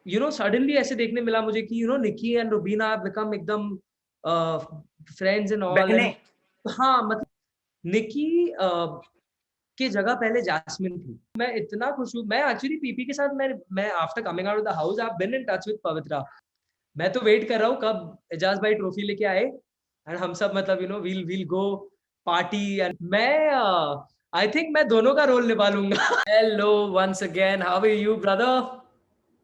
Suddenly ऐसे देखने मिला मुझे कि निकी एंड रुबीना बिकम एकदम फ्रेंड्स एंड ऑल बहने। एंड हाँ मतलब निकी की जगह पहले जैस्मिन थी। मैं इतना खुश हूँ। मैं एक्चुअली पीपी के साथ मैं after coming out of the house I have been in touch with Pavitra. मैं तो वेट कर रहा हूँ कब एजाज भाई ट्रॉफी लेके आए एंड हम सब मतलब वील गो पार्टी एंड मैं आई थिंक मैं दोनों का रोल निभा लूंगा। Hello once again, how are you brother?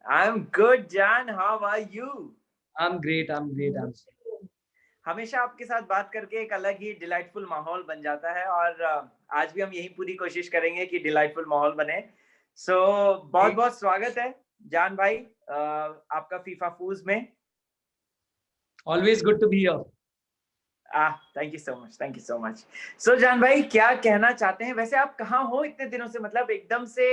I am good Jaan, how are you? I am great, I am great, I am हमेशा आपके साथ बात करके एक अलग ही डिलाइटफुल माहौल बन जाता है, और आज भी हम यही पूरी कोशिश करेंगे कि डिलाइटफुल माहौल बने। सो बहुत ग्रेट। बहुत स्वागत है जान भाई आपका फीफा फूज में। Always good to be here. Thank you so much, thank you so much. So Jaan भाई, क्या कहना चाहते हैं? वैसे आप कहाँ हो इतने दिनों से? मतलब एकदम से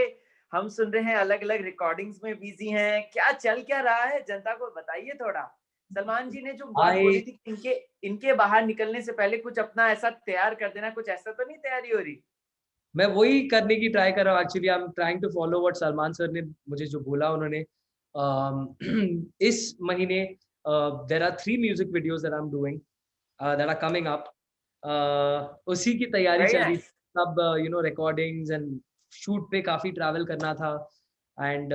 हम सुन रहे हैं अलग अलग रिकॉर्डिंग्स में बिजी हैं, क्या चल क्या रहा है? जनता को बताइए थोड़ा। सलमान जी ने जो बात आई बोली थी कि इनके बाहर निकलने से पहले कुछ अपना ऐसा तैयार कर देना, कुछ ऐसा तो नहीं तैयारी हो रही? मैं वही करने की ट्राई कर रहा हूँ। Actually I am trying to follow what Salman sir ने मुझे जो बोला उन्होंने। इस महीने there are 3 music videos that I am doing that are coming up. उसी की तैयारी वेरी चल रही थी। नाइस। सब रिकॉर्डिंग्स एंड शूट पे काफी ट्रैवल करना था एंड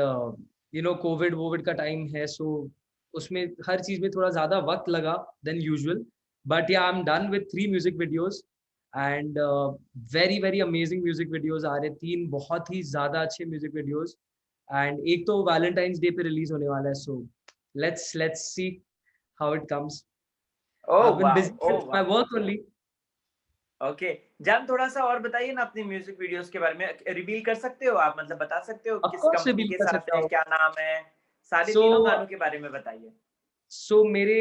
कोविड वोविड का टाइम है, सो उसमें हर चीज में थोड़ा ज्यादा वक्त लगा then usual. But yeah I am done with 3 music videos and very very amazing music videos आ रहे, 3 बहुत ही ज्यादा अच्छे म्यूजिक वीडियोस एंड एक तो वैलेंटाइंस डे पे रिलीज होने वाला है। So let's see how it comes. Oh I've been wow, busy oh with my wow. work only. Okay जान, थोड़ा सा और बताइए ना अपनी म्यूजिक वीडियोस के बारे में। रिवील कर सकते हो आप? मतलब बता सकते हो Of किस course कंपनी रिवील के कर साथ सकता है, हूँ। क्या नाम है? सारे सो तीनों गानों के बारे में बताइए। मेरे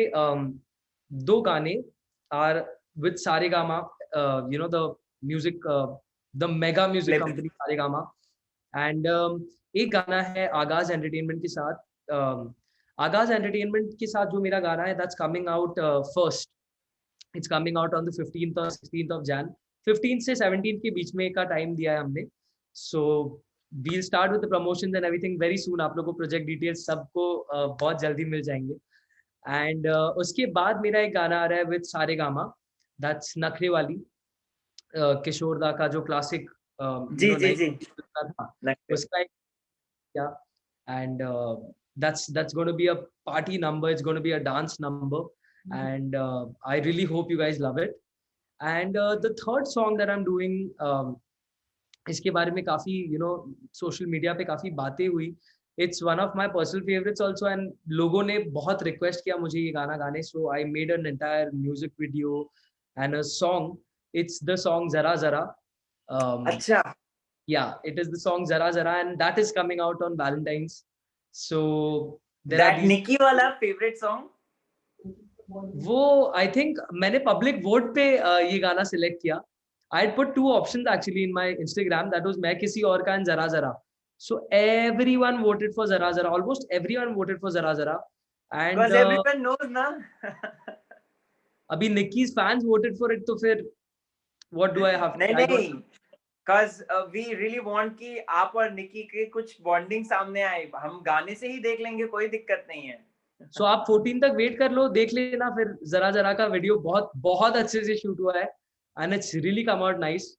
2 गाने are with Saregama, the music, the mega music label. Company Saregama and एक गाना है आगाज एंटरटेनमेंट के साथ। आगाज एंटरटेनमेंट के साथ जो मेरा गाना है that's coming out first. It's coming out on the 15th और 16th ऑफ जैन। 15 से 17 के बीच में का टाइम दिया है हमने। So we'll start with the promotions and everything very soon. आप लोगों को प्रोजेक्ट डिटेल्स सबको बहुत जल्दी मिल जाएंगे एंड उसके बाद मेरा एक गाना आ रहा है विद सारेगामा, दैट्स नखरे वाली, किशोर दा का जो क्लासिक जी जी नई जी। था नक्शे। उसका एक क्या and that's going to be a party number, it's going to be a dance number and I really hope you guys love it and the third song that I'm doing, इसके बारे में काफी सोशल मीडिया पे काफी बातें हुई। It's one of my personal favourites also and लोगों ने बहुत रिक्वेस्ट किया मुझे ये गाना गाने, so I made an entire music video and a song. It's the song Zara Zara. अच्छा। Yeah, it is the song Zara Zara and that is coming out on Valentine's. So there are that these, निकी वाला favourite song? वो I think मैंने public vote पे ये गाना select किया। I had put 2 options actually in my Instagram, that was मैं किसी और का and Zara Zara. So everyone voted for Zara Zara, almost everyone voted for Zara Zara and because everyone knows ना। अभी Nicki's fans voted for it, तो फिर what do I have नहीं I don't नहीं, बिकॉज़ वी रियली वांट कि आप और निकी के कुछ बॉन्डिंग सामने आए। हम गाने से ही देख लेंगे, कोई दिक्कत नहीं है। सो आप 14 तक वेट कर लो, देख लेना फिर जरा जरा का वीडियो बहुत बहुत अच्छे से शूट हुआ है and it's really come out nice.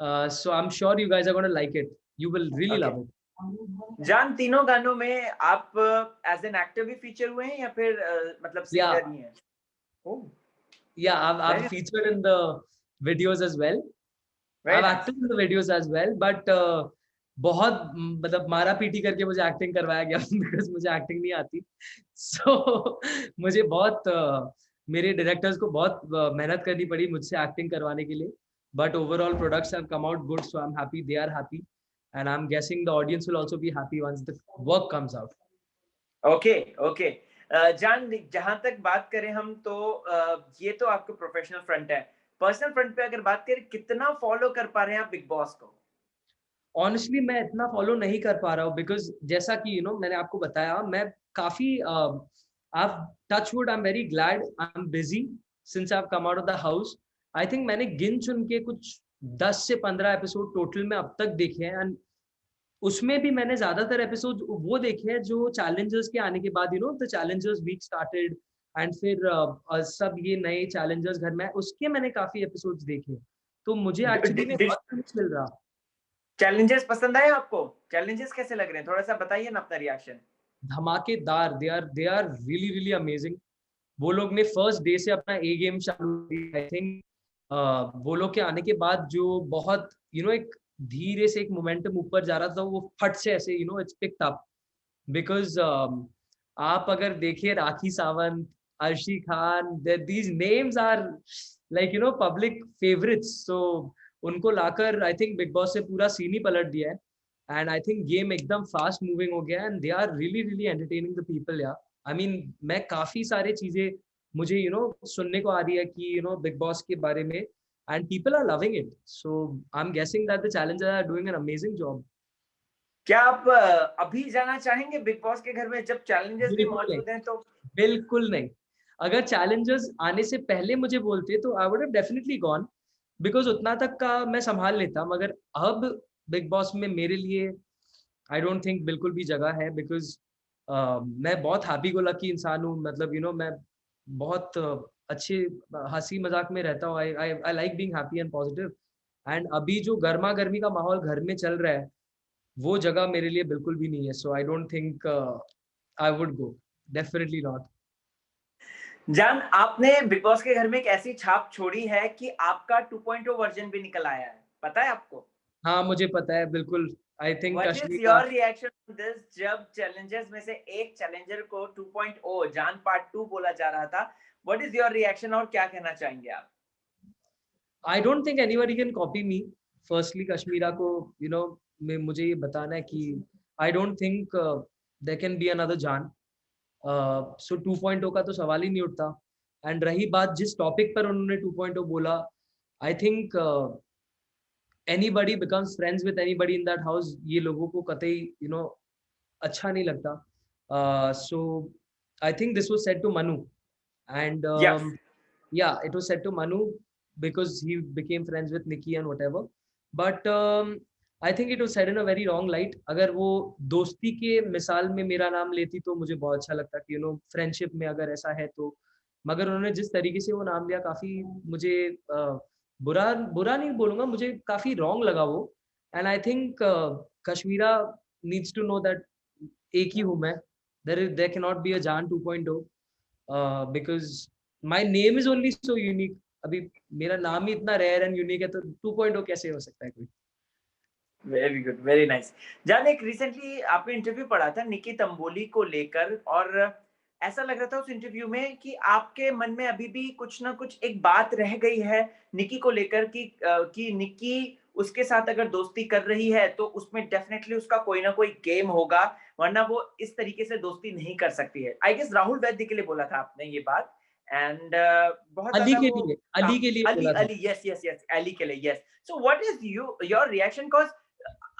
So I am sure you guys are gonna like it, you will really okay love it. Jaan, तीनों गानों में आप एज एन एक्टर भी फीचर हुए हैं या फिर मतलब या सिंगर ही हैं? ओह या I've very featured in the videos as well. Very I've nice. acted in the videos as well, but बहुत मतलब मारा पीटी करके मुझे एक्टिंग करवाया गया बिकॉज मुझे एक्टिंग नहीं आती। सो मुझे बहुत मेरे डायरेक्टर्स को बहुत मेहनत करनी पड़ी मुझसे एक्टिंग करवाने के लिए, but overall products have come out good, so I am happy, they are happy and I'm guessing the audience will also be happy once the work comes out. Okay okay जान, जहां तक बात करें हम तो ये तो आपका प्रोफेशनल फ्रंट है। पर्सनल फ्रंट पे अगर बात करें, कितना फॉलो कर पा रहे हैं आप बिग बॉस को? ऑनेस्टली मैं इतना फॉलो नहीं कर पा रहा हूँ बिकॉज जैसा कि मैंने आपको बताया मैं काफी आप touch would I am very glad I am busy since I have come out of the house. I think मैंने गिन चुन के कुछ 10 से 15 एपिसोड टोटल में अब तक देखे हैं एंड उसमें भी मैंने ज्यादातर एपिसोड वो देखे हैं जो चैलेंजर्स के आने के बाद, the challengers week started, and फिर सब ये नए चैलेंजर्स घर में, उसके मैंने काफी एपिसोड्स देखे। तो मुझे एक्चुअली में वक्त नहीं मिल रहा। चैलेंजेस पसंद आए आपको? चैलेंजेस कैसे लग रहे हैं, थोड़ा सा बताइए ना अपना रिएक्शन। धमाकेदार, they are really really amazing. वो लोग ने फर्स्ट डे से अपना ए गेम चालू किया। आई थिंक वो लोग के आने के बाद जो बहुत एक धीरे से एक मोमेंटम ऊपर जा रहा था, वो फट से ऐसे इट्स पिक्ड अप। बिकॉज आप अगर देखिए Rakhi Sawant, Arshi Khan, these names are like public favourites. So उनको लाकर आई थिंक बिग बॉस से पूरा सीन ही पलट दिया है। एंड आई थिंक गेम एकदम फास्ट मूविंग हो गया, and they are really really entertaining the people. Yeah I mean मैं काफी सारे चीजें मुझे सुनने को आ रही है कि बिग बॉस के बारे में, and people are loving it. So I'm guessing that the challengers are doing an amazing job. क्या आप अभी जाना चाहेंगे बिग बॉस के घर में जब चैलेंजर्स भी मौजूद हैं तो? बिल्कुल नहीं। अगर चैलेंजर्स आने से पहले मुझे बोलते तो आई would have definitely gone, because उतना तक का मैं संभाल लेता। मगर अब बिग बॉस में मेरे लिए आई डोंट थिंक बिल्कुल भी जगह है, बिकॉज मैं बहुत हैप्पी गो लकी इंसान हूँ। मतलब मैं बहुत अच्छे हंसी मजाक में रहता हूँ। I like being happy and positive. And अभी जो गर्मा गर्मी का माहौल घर में चल रहा है, वो जगह मेरे लिए बिल्कुल भी नहीं है। So I don't think I would go, definitely not. Jaan, आपने बिग बॉस के घर में एक ऐसी छाप छोड़ी है कि आपका 2.0 वर्जन भी निकल आया है, पता है आपको? हाँ, मुझे पता है बिल्कुल। I think what is Kashmira. Your reaction to this? जब चैलेंजर्स में से एक चैलेंजर को 2.0 जान पार्ट 2 बोला जा रहा था, व्हाट इज योर रिएक्शन और क्या कहना चाहेंगे आप? I don't think anybody can copy me. Firstly Kashmira को मुझे ये बताना है कि I don't think there can be another Jaan. So 2.0 का तो सवाल ही नहीं उठता। एंड रही बात जिस टॉपिक पर उन्होंने 2.0 बोला, I think anybody becomes friends with anybody in that house, ये लोगों को कतई अच्छा नहीं लगता। So I think this was said to Manu, and yes. yeah, it was said to Manu because he became friends with Nikki and whatever, but I think it was said in a very wrong light. अगर वो दोस्ती के मिसाल में मेरा नाम लेती तो मुझे बहुत अच्छा लगता कि फ्रेंडशिप में अगर ऐसा है तो। मगर उन्होंने जिस तरीके से वो नाम लिया, काफी मुझे बुरा बुरा नहीं बोलूंगा, मुझे काफी रॉन्ग लगा वो। And I think Kashmira needs to know that एक ही हूँ मैं। There can not be a Jaan 2.0 because my name is only so unique. अभी मेरा नाम ही इतना रेयर एंड यूनिक है, तो 2.0 कैसे हो सकता है कोई। Very good, very nice. जान, एक रिसेंटली आपने इंटरव्यू पढ़ा था निकी तंबोली को लेकर, और ऐसा लग रहा था उस इंटरव्यू में कि आपके मन में अभी भी कुछ ना कुछ एक बात रह गई है निकी को लेकर कि निकी उसके साथ अगर दोस्ती कर रही है तो उसमें डेफिनेटली उसका कोई ना कोई गेम होगा, वरना वो इस तरीके से दोस्ती नहीं कर सकती है। आई गेस राहुल वैद्य के लिए बोला था आपने ये बात, एंड बहुत अली ज्यादा के वो लिए, अली के लिए अली बोला था। Ali yes yes yes Ali के लिए yes. So what is your reaction? Cause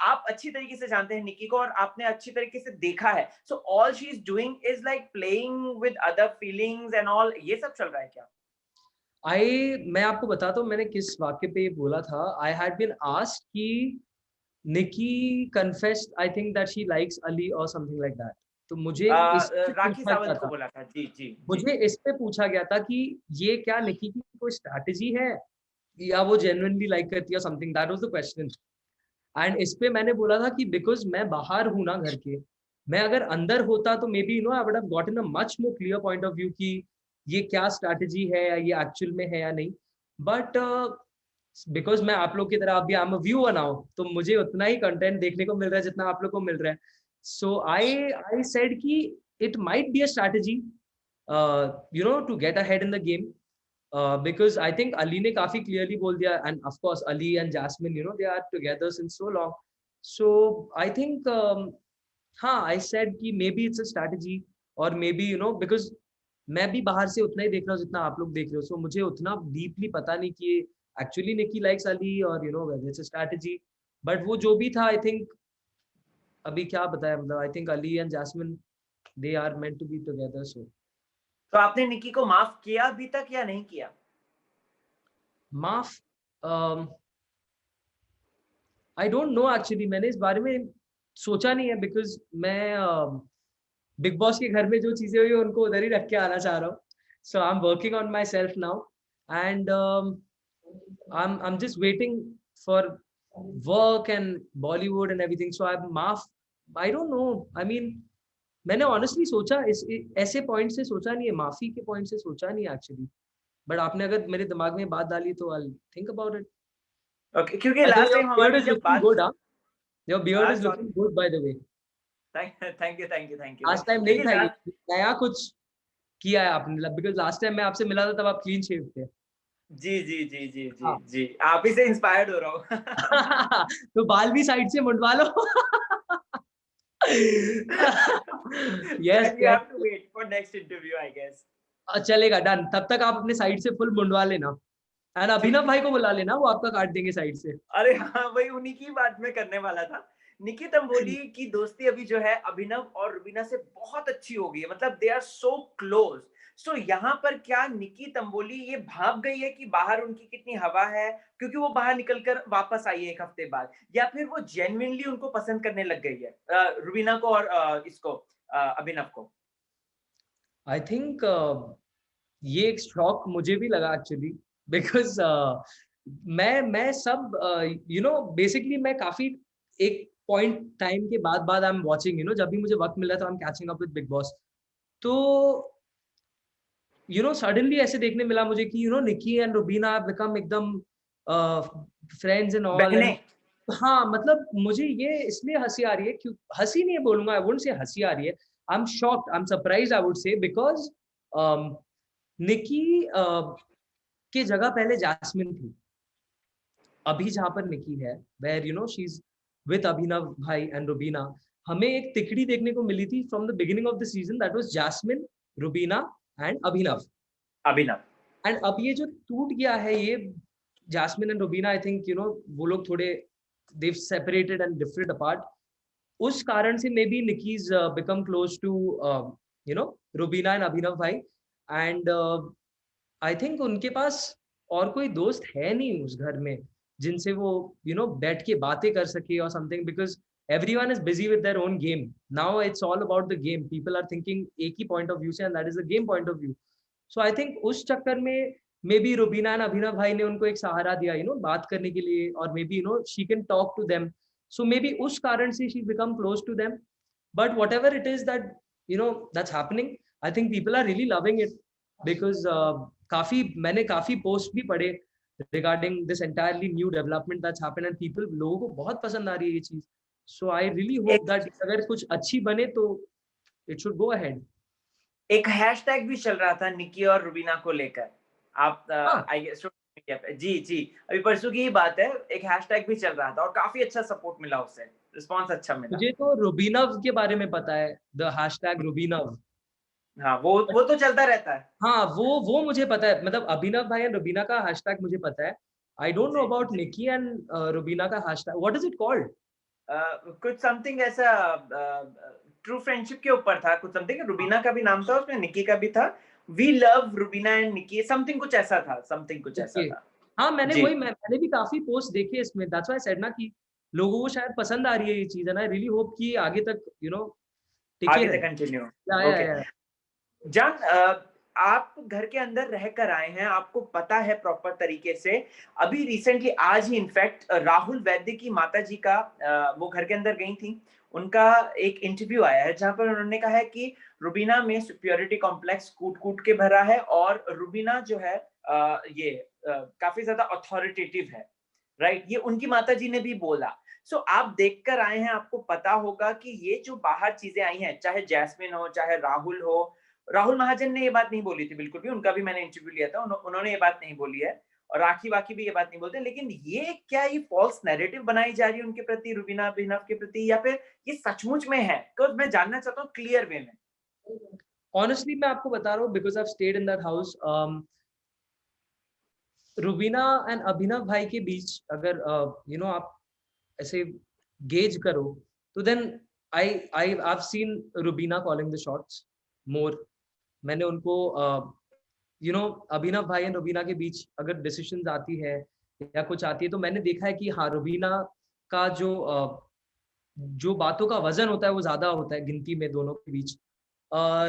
आप अच्छी तरीके से जानते हैं निकी को और आपने अच्छी तरीके से देखा है। So all she is doing is like playing with other feelings and all, ये सब चल रहा है क्या? मैं आपको बताता हूँ मैंने किस वाक्य पे ये बोला था। आई हैड बीन आस्क्ड कि Nikki confessed I think that she likes Aly और समथिंग लाइक दैट। तो मुझे इस पे राखी पूछा गया सावंत को था, बोला था। जी जी जी। मुझे इस पे पूछा गया था कि ये क्या निकी की कोई स्ट्रैटेजी है या वो जेन्युइनली लाइक करती है something, that was the question. And इस पे मैंने बोला था कि बिकॉज मैं बाहर हूं ना घर के, मैं अगर अंदर होता तो maybe I would have gotten a much more clear point of view कि ये क्या स्ट्रैटेजी है या ये एक्चुअल में है या नहीं। बट बिकॉज मैं आप लोग की तरह अभी I am a viewer now, तो मुझे उतना ही कंटेंट देखने को मिल रहा है जितना आप लोग को मिल रहा है। सो आई सेड कि it might be a strategy to get ahead in the game, because I think Ali ने काफी clearly बोल दिया, and of course Ali and Jasmine, they are together since so long. So I think हाँ, I said कि maybe it's a strategy, or maybe because मैं भी बाहर से उतना ही देख रहा हूँ जितना आप लोग देख रहे हो, so मुझे उतना डीपली पता नहीं कि actually Nikki likes Ali or whether it's a strategy. But वो जो भी था, I think अभी क्या बताया, मतलब I think Ali and Jasmine, they are meant to be together. So तो आपने निकी को माफ किया अभी तक या नहीं किया? माफ आई डोंट नो एक्चुअली, मैंने इस बारे में सोचा नहीं है, बिकॉज मैं बिग बॉस के घर में जो चीजें हुई उनको उधर ही रख के आना चाह रहा हूँ. So I am working on myself now, and I'm just waiting for work and Bollywood and everything. So I don't know. I mean, मैंने honestly सोचा ऐसे पॉइंट से सोचा नहीं है, माफी के पॉइंट से सोचा नहीं है एक्चुअली. बट आपने अगर मेरे दिमाग में बात डाली तो I'll think about it. Okay, क्योंकि By the way, last your time beard हमारी is जब looking बात, good, huh? Your beard is sorry, looking good, by the way. Thank you भाई, लास्ट टाइम नहीं क्योंकि था ये, लास्ट, नया कुछ किया है आपने, बिकॉज लास्ट टाइम मैं आपसे मिला था तब आप क्लीन शेव थे. जी जी जी जी जी हाँ. जी, आप ही से इंस्पायर्ड हो रहा हूँ. तो बाल भी साइड से मुंडवा लो. Yes Then you have to wait for next interview, I guess. चलेगा, डन. तब तक आप अपने साइड से फुल मुंडवा लेना, एंड अभिनव भाई को बुला लेना, वो आपका काट देंगे साइड से. अरे हाँ, वही उन्हीं की बात मैं करने वाला था. निकी तंबोली की दोस्ती अभी जो है अभिनव और रुबीना से बहुत अच्छी हो गई है, मतलब दे आर सो क्लोज. सो यहाँ पर क्या निकी तंबोली ये भाग गई है कि बाहर उनकी कितनी हवा है, क्योंकि वो बाहर निकलकर वापस आई है एक हफ्ते बाद, या फिर वो जेन्युइनली उनको पसंद करने लग गई है, रुबीना को और इसको अभिनव को? आई थिंक ये एक शॉक मुझे भी लगा एक्चुअली, बिकॉज मैं सब बेसिकली मैं काफी एक पॉइंट टाइम के बाद आई एम वाचिंग, जब भी मुझे वक्त मिला तो I am catching up with big boss. तो सडनली ऐसे देखने मिला मुझे कि निकी एंड रुबीना बिकम एकदम फ्रेंड्स एंड ऑल. बहने. हाँ, मतलब मुझे ये इसलिए हंसी आ रही है, क्यों हंसी नहीं है बोलूंगा, आई वुडंट से हंसी आ रही है, I am shocked, I am surprised, I would say, because Nikki के जगह पहले जैस्मिन थी. अभी जहां पर निकी है, वेयर शी इज विद अभिनव भाई एंड रुबीना, हमें एक तिकड़ी देखने को मिली थी from the beginning of the season, that was Jasmin, Rubina and Abhinav. Abhinav. And अब ये जो टूट गया है, ये Jasmin and Rubina, I think वो लोग थोड़े they've separated and drifted apart. उस कारण से maybe Nikki's become close to Rubina and Abhinav भाई. एंड आई थिंक उनके पास और कोई दोस्त है नहीं उस घर में जिनसे वो बैठ के बातें कर सके और something, because everyone is busy with their own game. Now it's all about the game. People are thinking एक ही point of view से, and that is the game point of view. So I think उस चक्कर में may be Rubina and Abhinav भाई ने उनको एक सहारा दिया बात करने के लिए, और maybe she can talk to them. So maybe उस कारण से she become close to them. But whatever it is that that's happening, I think people are really loving it, because मैंने काफी post भी पढ़े regarding this entirely new development that's happened, and people, लोगों को बहुत पसंद आ रही है ये चीज. So I really hope that अगर कुछ अच्छी बने तो इट शुड गो अहेड. एक हैशटैग भी चल रहा था निकी और रुबीना को लेकर, आप आई गेस जी जी, अभी परसों की ही बात है, एक हैशटैग भी चल रहा था और काफी अच्छा सपोर्ट मिला, उससे रिस्पांस अच्छा मिला. मुझे तो रुबीनव के बारे में पता है, द हैशटैग रुबीनव. हाँ, वो तो चलता रहता है. हाँ, वो मुझे पता है, मतलब अभिनव भाई एंड रुबीना का हैशटैग मुझे पता है. I don't know about Nikki and Rubina का hashtag, what is it called? कुछ समथिंग ऐसा ट्रू फ्रेंडशिप के ऊपर था, कुछ समथिंग, रुबीना का भी नाम था उसमें, निकी का भी था, we love Rubina and Nikki, something कुछ ऐसा था, समथिंग कुछ ऐसा था. हाँ, मैंने भी काफी पोस्ट देखे इसमें, दैट्स व्हाई आई सेड ना कि लोगों को शायद पसंद आ रही है ये चीज, है ना. रियली होप कि आगे तक आगे तक कंटिन्यू. ओके जान, आप घर के अंदर रहकर आए हैं, आपको पता है प्रॉपर तरीके से. अभी रिसेंटली आज ही इनफैक्ट राहुल वैद्य की माता जी का वो घर के अंदर गई थी, उनका एक इंटरव्यू आया है जहां पर उन्होंने कहा है कि रुबीना में सुपीरियरिटी कॉम्प्लेक्स कूट कूट के भरा है, और रुबीना जो है ये काफी ज्यादा अथॉरिटेटिव है, राइट, ये उनकी माता जी ने भी बोला. सो आप देखकर आए हैं, आपको पता होगा कि ये जो बाहर चीजें आई हैं, चाहे जैस्मिन हो चाहे राहुल हो, राहुल महाजन ने ये बात नहीं बोली थी बिल्कुल भी, उनका भी मैंने इंटरव्यू लिया था, उन्होंने ये बात नहीं बोली है, और राखी वाकी भी ये बात नहीं बोलते, लेकिन ये क्या ये फॉल्स नैरेटिव बनाई जा रही है उनके प्रति, रुबीना अभिनव के प्रति, या फिर ये सचमुच में है? तो मैं जानना चाहता हूँ क्लियर वे में. ऑनेस्टली मैं आपको बता रहा हूँ, because I have stayed in that house. Rubina and Abhinav भाई के बीच अगर आप ऐसे गेज करो तो then I've seen Rubina calling the shots more. मैंने उनको अभिनव भाई एंड रुबीना के बीच अगर डिसीजंस आती है या कुछ आती है तो मैंने देखा है कि हाँ, रुबीना का जो जो बातों का वजन होता है वो ज्यादा होता है गिनती में दोनों के बीच।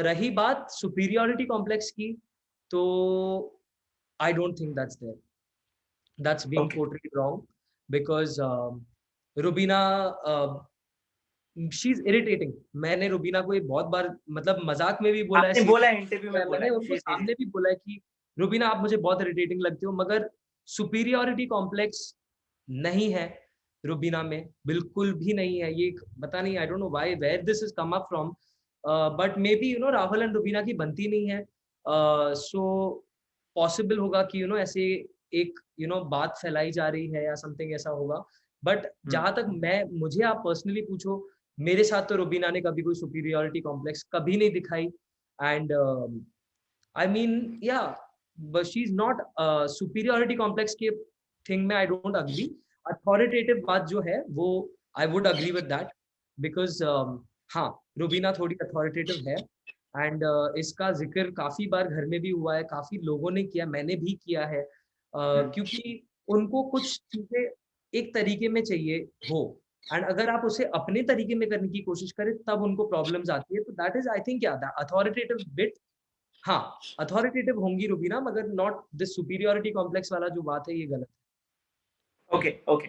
रही बात सुपीरियरिटी कॉम्प्लेक्स की, तो आई don't think that's being okay portrayed wrong because Rubina she is irritating. मैंने रुबीना को ये बहुत बार मतलब मजाक में भी बोला है, आपने बोला है, इंटरव्यू में सीरियस बोला मैंने है उनको सामने भी बोला है कि रुबीना आप मुझे बहुत इरिटेटिंग लगते हो, मगर सुपीरियरिटी कॉम्प्लेक्स नहीं है रुबीना में, बिल्कुल भी नहीं है। ये पता नहीं, I don't know why where this is come up from, but maybe Rahul and Rubina की बनती नहीं है। सो पॉसिबल होगा कि ऐसे एक बात फैलाई जा रही है या समथिंग ऐसा होगा। बट जहां तक मुझे आप पर्सनली पूछो, मेरे साथ तो रुबीना ने कभी कोई सुपीरियरिटी कॉम्प्लेक्स कभी नहीं दिखाई। एंड आई मीन या but she is not superiority complex के थिंग में आई डोंट अग्री। अथॉरिटेटिव बात जो है वो I would agree with that, because हाँ रुबीना थोड़ी अथॉरिटेटिव है। एंड इसका जिक्र काफी बार घर में भी हुआ है, काफी लोगों ने किया, मैंने भी किया है, क्योंकि उनको कुछ चीजें एक तरीके में चाहिए हो, एंड अगर आप उसे अपने तरीके में करने की कोशिश करें तब उनको प्रॉब्लम्स आती है। तो दैट इज आई थिंक क्या अथॉरिटेटिव बिट। हाँ अथॉरिटेटिव होंगी रुबीना, मगर नॉट दिस सुपीरियरिटी कॉम्प्लेक्स वाला जो बात है ये गलत है। ओके ओके,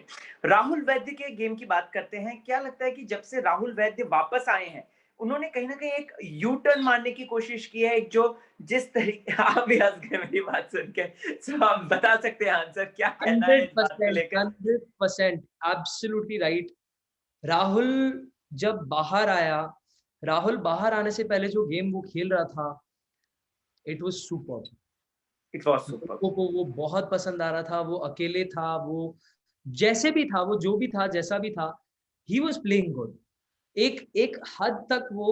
राहुल वैद्य के गेम की बात करते हैं। क्या लगता है कि जब से राहुल वैद्य वापस आए हैं, उन्होंने कहीं ना कहीं एक यू टर्न मारने की कोशिश की है, एक जो जिस तरीके आप भी हंस गए मेरी बात सुन के, so आप बता सकते हैं आंसर, क्या कहना है इस बात को 100%, लेकर? 100%, एब्सोल्युटली राइट। राहुल जब बाहर आया, राहुल बाहर आने से पहले जो गेम वो खेल रहा था, it was super. It was super. लोगों को वो बहुत पसंद आ रहा था, वो अकेले था, वो जैसे भी था, वो जो भी था, जैसा भी था, ही वाज प्लेइंग गुड। एक एक हद तक वो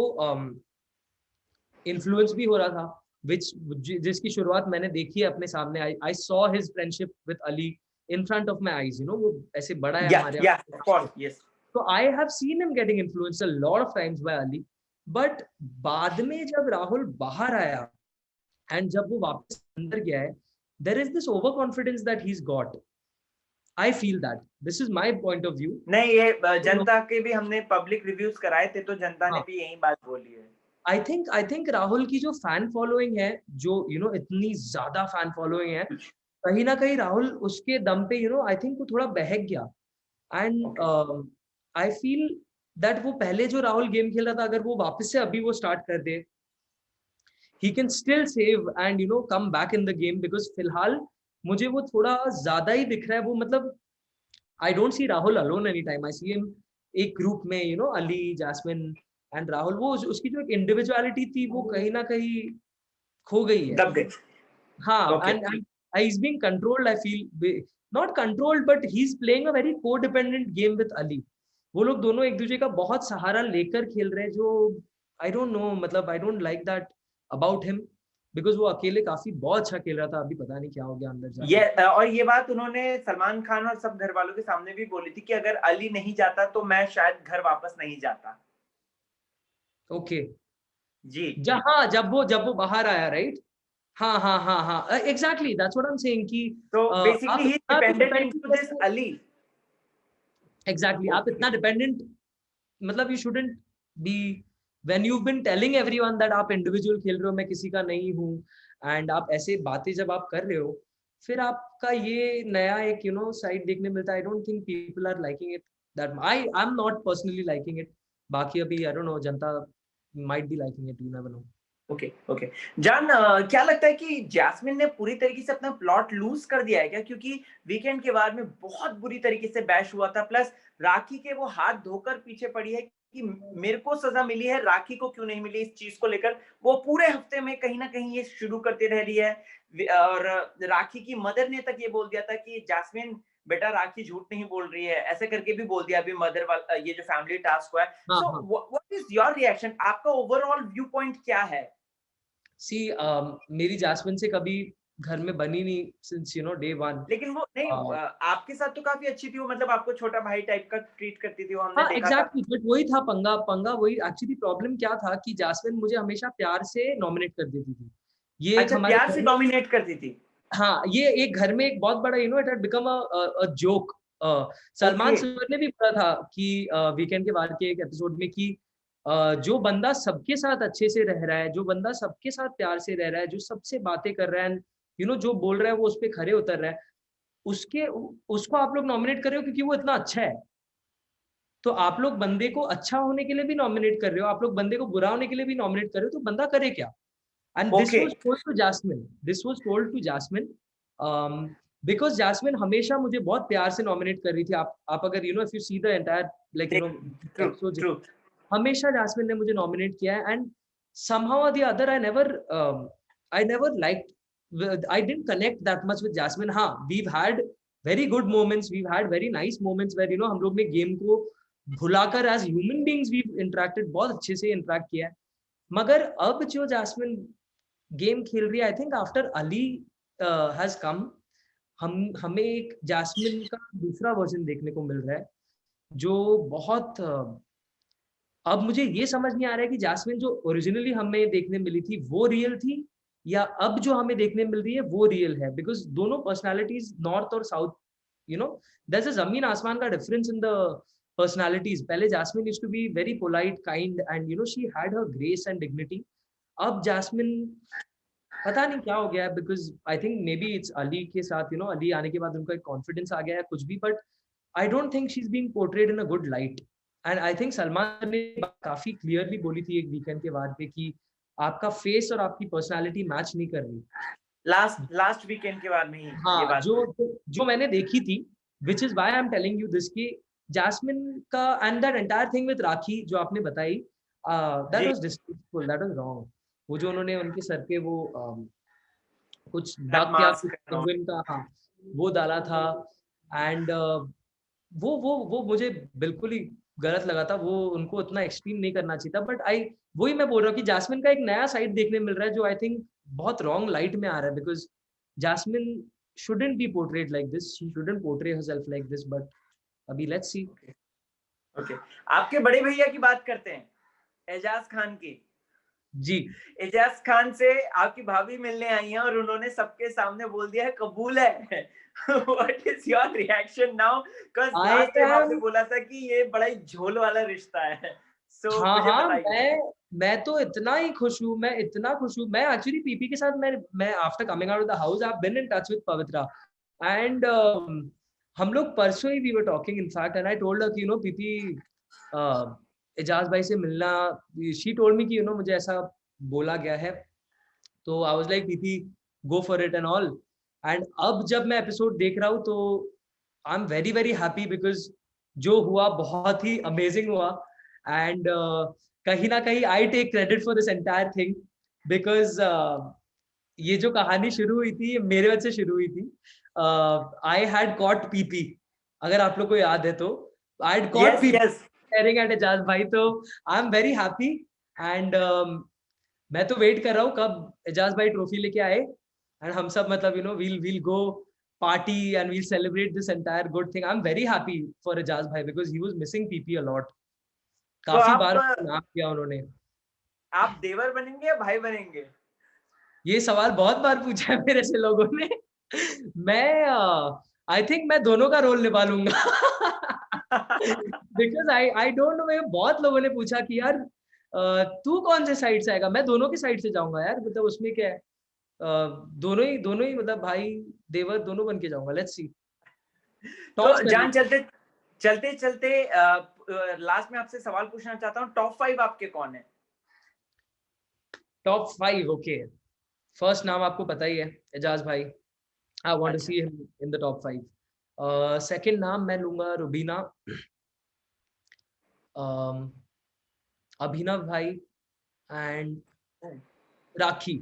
इन्फ्लुएंस भी हो रहा था, विच जिसकी शुरुआत मैंने देखी है अपने सामने। I saw his friendship with Ali in front of my eyes, वो ऐसे बड़ा है हमारे या ऑफ कोर्स, यस। तो I have seen him getting influenced a lot of times by Aly. But बाद में जब राहुल बाहर आया एंड जब वो वापस अंदर गया है, there is this over confidence that he is got. I feel that, this is my point of view. नहीं, ये जनता के भी हमने पब्लिक रिव्यूज कराए थे, तो जनता ने भी यही बात बोली है। आई थिंक राहुल की जो फैन फॉलोइंग है, जो इतनी ज्यादा फैन फॉलोइंग है, कहीं ना कहीं राहुल उसके दम पे आई थिंक वो थोड़ा बहक गया। एंड आई फील दैट वो पहले जो राहुल गेम खेल रहा था, अगर वो वापस से अभी वो स्टार्ट कर दे, he can still save and come back in the game, because फिलहाल मुझे वो थोड़ा ज्यादा ही दिख रहा है। वो मतलब I don't see Rahul alone anytime. I see him एक ग्रुप में, अली, जैस्मिन एंड राहुल, वो उसकी जो एक इंडिविजुअलिटी थी वो कहीं ना कहीं खो गई है। दब गए। हाँ, okay. and he's being controlled, I feel, not controlled, but he's playing a very codependent game with Ali. वो लोग दोनों एक दूसरे का बहुत सहारा लेकर खेल रहे हैं, जो I don't know, मतलब I don't like that about him, because वो अकेले काफी बहुत अच्छा खेल रहा था, अभी पता नहीं क्या हो गया अंदर जाके। ये और ये बात उन्होंने सलमान खान और सब घर वालों के सामने भी बोली थी कि अगर अली नहीं जाता तो मैं शायद घर वापस नहीं जाता। ओके, जी। जब वो बाहर आया, राइट? हाँ हाँ हाँ हाँ, exactly, that's what I am saying कि तो आप बेसिकली ही इतना भी डिपेंडेंट डिपेंडेंट इनटू दिस कैसे, अली। एग्जैक्टली आप इतना डिपेंडेंट, मतलब you shouldn't be, when you been telling everyone that आप इंडिविजुअल खेल रहे हो, मैं किसी का नहीं हूँ, एंड आप ऐसे बातें जब आप कर रहे हो, फिर आपका ये नया एक साइड देखने मिलता है। I don't think people are liking it, that I am not personally liking it. बाकी अभी आई डोंट नो, जनता might be liking it, you never know. Okay okay. Jaan, क्या लगता है कि जैस्मिन ने पूरी तरीके से अपना प्लॉट लूज कर दिया है क्या? क्योंकि वीकेंड के बाद में बहुत बुरी तरीके से बैश हुआ था, प्लस राखी के वो हाथ धोकर पीछे पड़ी है कि मेरे को सजा मिली है, राखी को क्यों नहीं मिली। इस चीज को लेकर वो पूरे हफ्ते में कहीं ना कहीं ये शुरू करती रह रही है, और राखी की मदर ने तक ये बोल दिया था कि जैस्मिन बेटा राखी झूठ नहीं बोल रही है, ऐसे करके भी बोल दिया अभी मदर वाला ये जो फैमिली टास्क हुआ है। हाँ सो हाँ, व्हाट इज योर रिएक्शन? आपका ओवरऑल व्यू पॉइंट क्या है? सी मेरी जैस्मिन से कभी घर में बनी नहीं सिंस डे वन। लेकिन वो नहीं, आपके साथ तो काफी अच्छी थी वो, मतलब आपको छोटा भाई टाइप का ट्रीट करती थी वो, हमने हाँ देखा था। एग्जैक्टली, बट वही था पंगा पंगा वही एक्चुअली प्रॉब्लम क्या था कि जैस्मिन मुझे हमेशा प्यार से नॉमिनेट कर देती थी। ये एक अच्छा, हमारे प्यार घर से में, डोमिनेट करती थी। हाँ ये एक घर में एक बहुत बड़ा it had become a joke Salman sir ने भी बोला था कि वीकेंड के वार के एक एपिसोड में कि जो बंदा सबके साथ अच्छे से रह रहा है, जो बंदा सबके साथ प्यार से रह रहा है, जो सबसे बातें कर रहा है, जो बोल रहा है वो उस पर खरे उतर रहा है, उसको आप लोग नॉमिनेट कर रहे हो क्योंकि वो इतना अच्छा है। तो आप लोग बंदे को अच्छा होने के लिए भी नॉमिनेट कर रहे हो, आप लोग बंदे को बुरा होने के लिए भी नॉमिनेट कर रहे हो, तो बंदा करे क्या? And this was told to Jasmine, because Jasmine हमेशा मुझे बहुत प्यार से नॉमिनेट कर रही थी। आप अगर if you see the entire episode, हमेशा जैस्मिन ने मुझे नॉमिनेट किया है। And somehow or the other I never liked, I didn't connect that much with Jasmine. हाँ, we've had very good moments, we've had very nice moments where हम लोग ने game को भुलाकर as human beings we've interacted, बहुत अच्छे से interact किया है। मगर अब जो जैस्मिन गेम खेल रही है, I think after Ali has come, हमें एक जैस्मिन का दूसरा वर्जन देखने को मिल रहा है जो बहुत अब मुझे ये समझ नहीं आ रहा है कि जैस्मिन जो ओरिजिनली हमें देखने मिली थी वो रियल थी या अब जो हमें देखने मिल रही है वो रियल है। बिकॉज दोनों पर्सनालिटीज नॉर्थ और साउथ, there's a जमीन आसमान का डिफरेंस इन द पर्सनालिटीज। पहले Jasmine used to be very polite, kind and she had her grace and dignity. अब जैस्मिन पता नहीं क्या हो गया है, because I think maybe it's Ali के साथ, अली आने के बाद उनका एक कॉन्फिडेंस आ गया है कुछ भी, but I don't think she is being portrayed in a good light. And I think Salman ने काफी क्लियरली बोली थी एक वीकेंड के बाद पे कि आपका फेस और आपकी पर्सनालिटी मैच नहीं कर रही। लास्ट वीकेंड के बाद में ही हाँ, ये बात जो मैंने देखी थी, which is why I am telling you this, की जैस्मिन का and that entire thing with Rakhi जो आपने बताई, that was disrespectful, that was wrong. वो जो उन्होंने उनके सर पे वो कुछ डाक क्या का, हाँ, वो डाला था। एंड वो मुझे बिल्कुल ही गलत लगा था। वो उनको उतना एक्सट्रीम नहीं करना चाहिए था। बट वही मैं बोल रहा हूँ कि जैस्मिन का एक नया साइड देखने मिल रहा है जो आई थिंक बहुत रॉन्ग लाइट में आ रहा है। Because Jasmine shouldn't be portrayed like this, she shouldn't portray herself like this, but अभी let's see. Okay. आपके बड़े भैया की बात करते हैं, एजाज खान की। जी, एजाज खान से आपकी भाभी मिलने आई हैं और उन्होंने सबके सामने बोल दिया है कबूल है। What is your reaction now? Because last time आपने बोला था कि ये बड़ा ही झोल वाला रिश्ता है। So हाँ, मैं तो इतना ही खुश हूँ, मैं इतना खुश हूँ। मैं एक्चुअली पीपी के साथ मैं after coming out of the house I have been in touch with Pavitra and हम लोग परसों ही we were talking in fact and I told her कि पीपी एजाज भाई से मिलना, शी टोल्ड मी कि मुझे ऐसा बोला गया है। तो I was like PP go for it and all. And अब जब मैं एपिसोड देख रहा हूँ तो I am very very happy because जो हुआ बहुत ही अमेजिंग हुआ। एंड कहीं ना कहीं I take credit for this entire thing because ये जो कहानी शुरू हुई थी मेरे वजह से शुरू हुई थी। आई हैड कॉट पीपी, अगर आप लोग को याद है तो I had caught PP staring at Aijaz भाई। तो I am very happy and मैं तो वेट कर रहा हूँ कब एजाज भाई ट्रॉफी लेके आए एंड हम सब मतलब we'll go party and we'll celebrate this entire good thing. I'm very happy for Ejaz भाई because he was missing PP a lot. काफी बार नाम किया उन्होंने। आप देवर बनेंगे या भाई बनेंगे? ये सवाल बहुत बार पूछा है मेरे से लोगों ने। मैं आई थिंक मैं दोनों का रोल निभा लूंगा। बिकॉज आई डोंट नो, बहुत लोगों ने पूछा कि यार तू कौन से साइड से आएगा। मैं दोनों की साइड से जाऊंगा यार, मतलब उसमें क्या है, दोनों ही मतलब भाई देवर दोनों बन के जाऊंगा। Let's see. तो जान चलते लास्ट में आपसे सवाल पूछना चाहता हूँ, टॉप 5 आपके कौन है? Top 5, okay. फर्स्ट नाम आपको पता ही है, एजाज भाई। I want to see him in the top 5। Second नाम मैं लूंगा रुबीना, अभिनव भाई एंड राखी।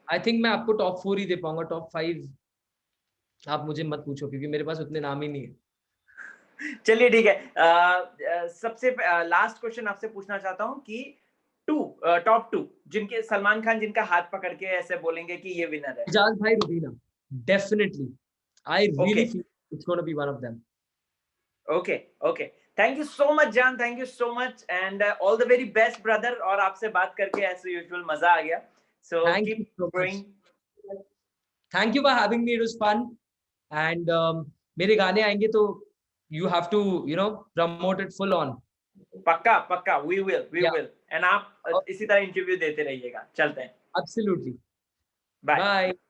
आई थिंक मैं आपको टॉप 4 ही दे पाऊंगा, टॉप 5 आप मुझे मत पूछो क्योंकि मेरे पास उतने नाम ही नहीं है। चलिए ठीक है। सबसे लास्ट क्वेश्चन आपसे पूछना चाहता हूँ कि टॉप 2 जिनके सलमान खान जिनका हाथ पकड़ के ऐसे बोलेंगे कि ये विनर है। एजाज भाई, Rubina, definitely. I really feel it's gonna be one of them. Okay thank you so much Jaan, thank you so much and all the very best brother. और आपसे बात करके एज यूजुअल मजा आ गया। So keep going. Thank you for having me. It was fun. And मेरे गाने आएंगे तो you have to promote it full on. पक्का पक्का, we Yeah. will and आप इसी तरह इंटरव्यू देते रहिएगा। चलते हैं। Absolutely. बाय। Bye.